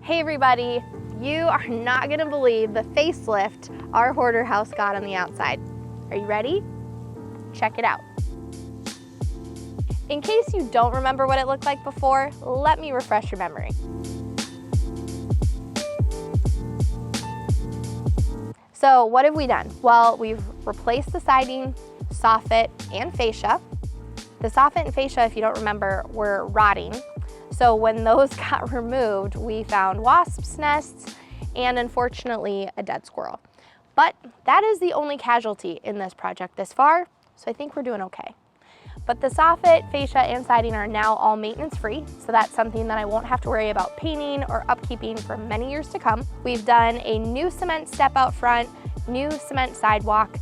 Hey everybody, you are not gonna believe the facelift our hoarder house got on the outside. Are you ready? Check it out. In case you don't remember what it looked like before, let me refresh your memory. So what have we done? Well, we've replaced the siding, soffit, and fascia. The soffit and fascia, if you don't remember, were rotting. So when those got removed, we found wasps' nests and unfortunately a dead squirrel. But that is the only casualty in this project this far, so I think we're doing okay. But the soffit, fascia, and siding are now all maintenance free, so that's something that I won't have to worry about painting or upkeeping for many years to come. We've done a new cement step out front, new cement sidewalk.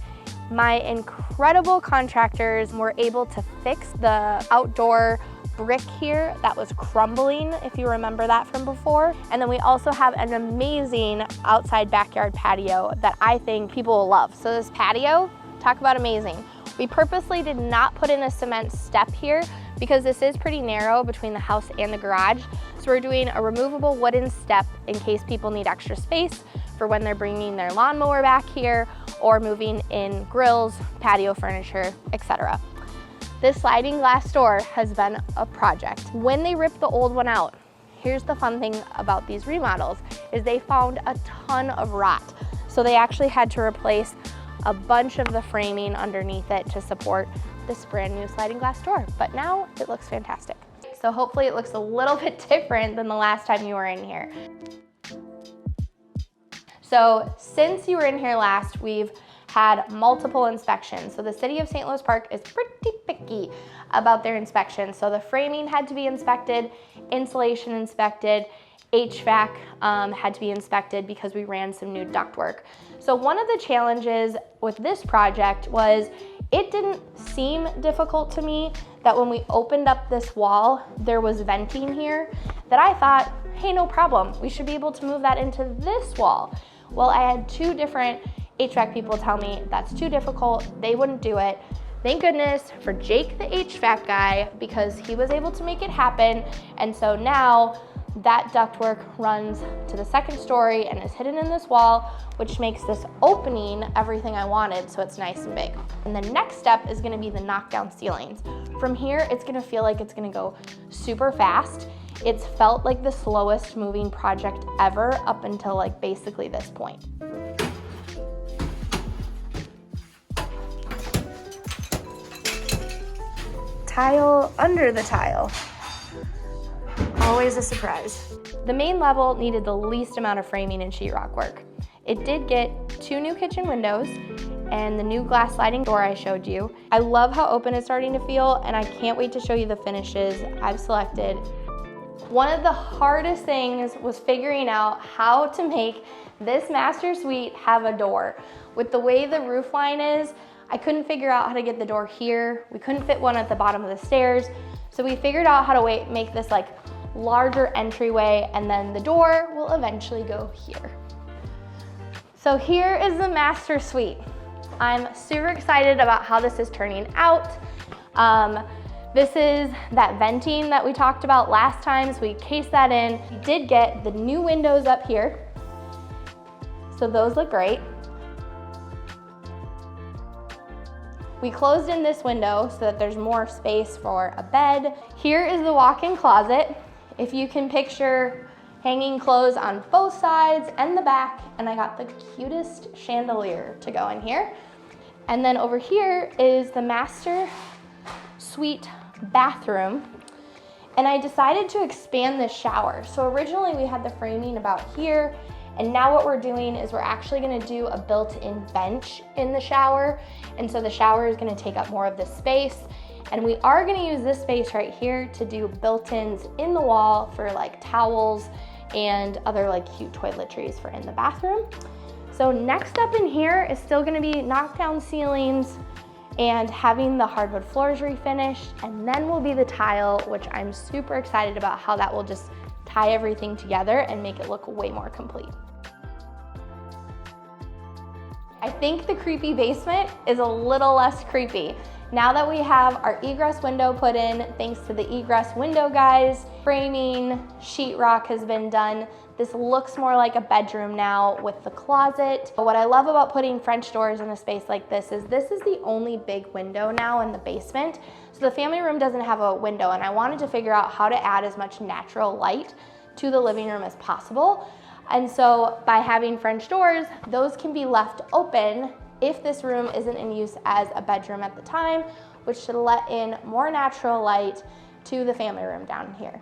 My incredible contractors were able to fix the outdoor brick here that was crumbling, if you remember that from before. And then we also have an amazing outside backyard patio that I think people will love. So this patio, talk about amazing. We purposely did not put in a cement step here because this is pretty narrow between the house and the garage. So we're doing a removable wooden step in case people need extra space for when they're bringing their lawnmower back here or moving in grills, patio furniture, etc. This sliding glass door has been a project. When they ripped the old one out, here's the fun thing about these remodels, is they found a ton of rot. So they actually had to replace a bunch of the framing underneath it to support this brand new sliding glass door. But now it looks fantastic. So hopefully it looks a little bit different than the last time you were in here. So since you were in here last, we've had multiple inspections. So the city of St. Louis Park is pretty picky about their inspections. So the framing had to be inspected, insulation inspected, HVAC had to be inspected because we ran some new ductwork. So one of the challenges with this project was it didn't seem difficult to me that when we opened up this wall, there was venting here that I thought, hey, no problem. We should be able to move that into this wall. Well, I had two different HVAC people tell me that's too difficult, they wouldn't do it. Thank goodness for Jake, the HVAC guy, because he was able to make it happen. And so now that ductwork runs to the second story and is hidden in this wall, which makes this opening everything I wanted, so it's nice and big. And the next step is gonna be the knockdown ceilings. From here, it's gonna feel like it's gonna go super fast. It's felt like the slowest moving project ever up until like basically this point. Tile under the tile. Always a surprise. The main level needed the least amount of framing and sheetrock work. It did get 2 new kitchen windows and the new glass sliding door I showed you. I love how open it's starting to feel, and I can't wait to show you the finishes I've selected. One of the hardest things was figuring out how to make this master suite have a door. With the way the roof line is, I couldn't figure out how to get the door here. We couldn't fit one at the bottom of the stairs. So we figured out how to make this like larger entryway, and then the door will eventually go here. So here is the master suite. I'm super excited about how this is turning out. This is that venting that we talked about last time, so we cased that in. We did get the new windows up here, so those look great. We closed in this window so that there's more space for a bed. Here is the walk-in closet. If you can picture hanging clothes on both sides and the back, and I got the cutest chandelier to go in here. And then over here is the master suite bathroom. And I decided to expand this shower. So originally we had the framing about here, and now what we're doing is we're actually gonna do a built-in bench in the shower. And so the shower is gonna take up more of this space. And we are gonna use this space right here to do built-ins in the wall for like towels and other like cute toiletries for in the bathroom. So next up in here is still gonna be knockdown ceilings and having the hardwood floors refinished, and then will be the tile, which I'm super excited about how that will just tie everything together and make it look way more complete. I think the creepy basement is a little less creepy. Now that we have our egress window put in, thanks to the egress window guys, framing, sheetrock has been done, This looks more like a bedroom now with the closet. What I love about putting French doors in a space like this is the only big window now in the basement. So the family room doesn't have a window, and I wanted to figure out how to add as much natural light to the living room as possible. And so by having French doors, those can be left open if this room isn't in use as a bedroom at the time, which should let in more natural light to the family room down here.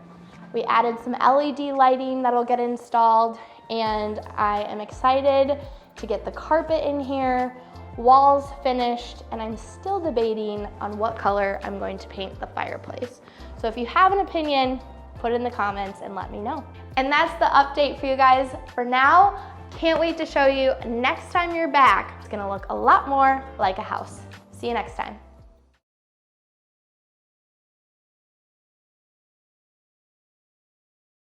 We added some LED lighting that'll get installed, and I am excited to get the carpet in here, walls finished, and I'm still debating on what color I'm going to paint the fireplace. So if you have an opinion, put it in the comments and let me know. And that's the update for you guys for now. Can't wait to show you next time you're back. It's gonna look a lot more like a house. See you next time.